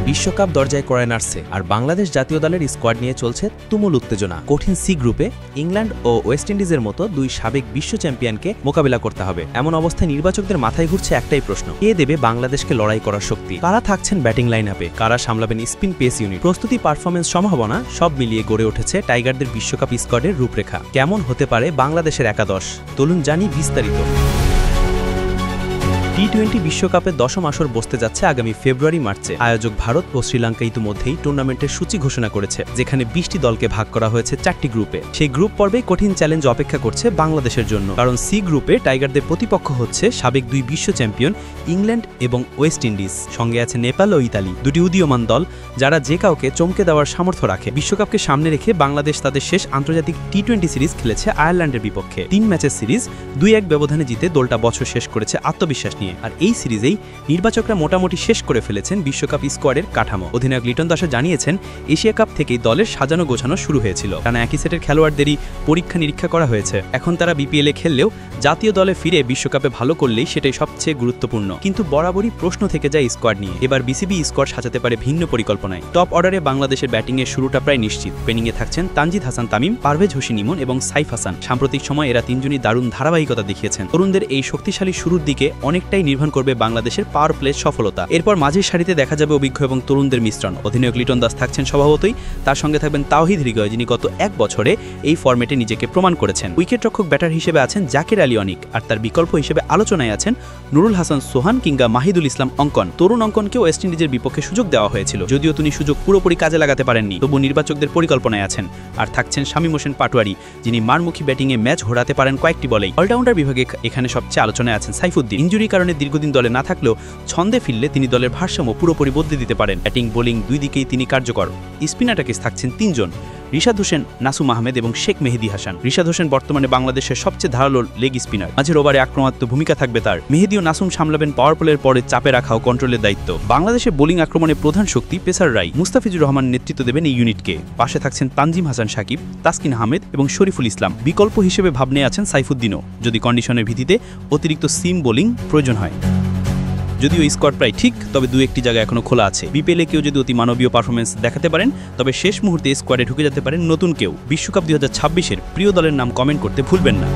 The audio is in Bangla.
বিশ্বকাপ দরজায় কড়ায় নাড়ছে আর বাংলাদেশ জাতীয় দলের স্কোয়াড নিয়ে চলছে তুমুল উত্তেজনা। কঠিন সি গ্রুপে ইংল্যান্ড ও ওয়েস্ট ইন্ডিজের মতো দুই সাবেক বিশ্ব চ্যাম্পিয়নকে মোকাবিলা করতে হবে। এমন অবস্থায় নির্বাচকদের মাথায় ঘুরছে একটাই প্রশ্ন, কে দেবে বাংলাদেশকে লড়াই করার শক্তি? কারা থাকছেন ব্যাটিং লাইন আপে, কারা সামলাবেন স্পিন পেস ইউনিট? প্রস্তুতি, পারফরমেন্স, সম্ভাবনা সব মিলিয়ে গড়ে উঠেছে টাইগারদের বিশ্বকাপ স্কোয়াডের রূপরেখা। কেমন হতে পারে বাংলাদেশের একাদশ? চলুন জানি বিস্তারিত। টি-20 বিশ্বকাপের দশম আসর বসতে যাচ্ছে আগামী ফেব্রুয়ারি-মার্চে। আয়োজক ভারত ও শ্রীলঙ্কা ইতিমধ্যেই টুর্নামেন্টের সূচি ঘোষণা করেছে, যেখানে 20টি দলকে ভাগ করা হয়েছে 4টি গ্রুপে। সেই গ্রুপ পর্বেই কঠিন চ্যালেঞ্জ অপেক্ষা করছে বাংলাদেশের জন্য, কারণ সি গ্রুপে টাইগারদের প্রতিপক্ষ হচ্ছে সাবেক দুই বিশ্ব চ্যাম্পিয়ন ইংল্যান্ড এবং ওয়েস্ট ইন্ডিজ। সঙ্গে আছে নেপাল ও ইতালি, দুটি উদীয়মান দল যারা যে কাউকে চমকে দেওয়ার সামর্থ্য রাখে। বিশ্বকাপকে সামনে রেখে বাংলাদেশ তাদের শেষ আন্তর্জাতিক টি-20 সিরিজ খেলেছে আয়ারল্যান্ডের বিপক্ষে। 3 ম্যাচের সিরিজ 2-1 ব্যবধানে জিতে দলটা বছর শেষ করেছে আত্মবিশ্বাস নিয়ে। আর এই সিরিজেই নির্বাচকরা মোটামুটি শেষ করে ফেলেছেন বিশ্বকাপ স্কোয়াডের কাঠামো। অধিনায়ক লিটন দাস জানিয়েছেন, এশিয়া কাপ থেকেই দলের সাজানো গোছানো শুরু হয়েছিল, কারণ একই সেটের খেলোয়াড়দেরই পরীক্ষা নিরীক্ষা করা হয়েছে। এখন তারা বিপিএলে খেললেও জাতীয় দলে ফিরে বিশ্বকাপে ভালো করলেই সেটাই সবচেয়ে গুরুত্বপূর্ণ। কিন্তু বরাবরই প্রশ্ন থেকে যায় স্কোয়াড নিয়ে। এবার বিসিবি স্কোয়াড সাজাতে পারে ভিন্ন পরিকল্পনায়। টপ অর্ডারে বাংলাদেশের ব্যাটিংয়ের শুরুটা প্রায় নিশ্চিত। পেনিংয়ে থাকছেন তানজিদ হাসান তামিম, পারভেজ হোসেন ইমন এবং সাইফ হাসান। সাম্প্রতিক সময় এরা তিনজনই দারুণ ধারাবাহিকতা দেখিয়েছেন। তরুণদের এই শক্তিশালী শুরুর দিকে অনেকটাই নির্ভর করবে বাংলাদেশের পাওয়ার প্লে সফলতা। এরপর মাঝের সারিতে দেখা যাবে অভিজ্ঞ এবং তরুণদের মিশ্রণ। অধিনায়ক লিটন দাস থাকছেন স্বভাবতই, তার সঙ্গে থাকবেন তাওহিদ হৃদয়, যিনি গত 1 বছরে এই ফরম্যাটে নিজেকে প্রমাণ করেছেন। উইকেটরক্ষক ব্যাটার হিসেবে আছেন জাকির আলী অনিক, আর তার বিকল্প হিসেবে আলোচনায় আছেন নুরুল হাসান সোহান কিংবা মাহিদুল ইসলাম অঙ্কন। তরুণ অঙ্কনকে ওয়েস্ট ইন্ডিজের বিপক্ষে সুযোগ দেওয়া হয়েছিল, যদিও তিনি সুযোগ পুরোপুরি কাজে লাগাতে পারেননি, তবু নির্বাচকদের পরিকল্পনায় আছেন। আর থাকছেন শামীম হোসেন পাটোয়ারি, যিনি মারমুখী ব্যাটিংয়ে ম্যাচ ঘোরাতে পারেন কয়েকটি বলেই। অলরাউন্ডার বিভাগে এখানে সবচেয়ে আলোচনায় আছেন সাইফুদ্দিন। ইনজুরির কারণে দীর্ঘদিন দলে না থাকলেও ছন্দে ফিরলে তিনি দলের ভারসাম্য পুরোপুরি বদলে দিতে পারেন। ব্যাটিং বোলিং দুই দিকেই তিনি কার্যকর। স্পিন অ্যাটাকে থাকছেন 3 জন, রিশাদ হোসেন, নাসুম আহমেদ এবং শেখ মেহেদী হাসান। রিশাদ হোসেন বর্তমানে বাংলাদেশের সবচেয়ে ধারালো লেগ স্পিনার। মাঝের ওভারে আক্রমণাত্মক ভূমিকা থাকবে তার। মেহেদী ও নাসুম সামলাবেন পাওয়ার প্লের পরে চাপে রাখা ও কন্ট্রোলের দায়িত্ব। বাংলাদেশের বোলিং আক্রমণে প্রধান শক্তি পেসাররাই। মুস্তাফিজুর রহমান নেতৃত্ব দেবেন এই ইউনিটকে। পাশে থাকছেন তানজিম হাসান সাকিব, তাসকিন আহমেদ এবং শরীফুল ইসলাম। বিকল্প হিসেবে ভাবনে আছেন সাইফুদ্দিনও, যদি কন্ডিশনের ভিত্তিতে অতিরিক্ত সিম বোলিং প্রয়োজন হয়। যদিও স্কোয়াড প্রায় ঠিক, তবে 2-1টি জায়গা এখনো খোলা আছে। বিপিএলে কেউ যদি অতি মানবীয় পারফরমেন্স দেখাতে পারেন, তবে শেষ মুহূর্তে স্কোয়াডে ঢুকে যেতে পারেন নতুন কেউ। বিশ্বকাপ 2026-এর প্রিয় দলের নাম কমেন্ট করতে ভুলবেন না।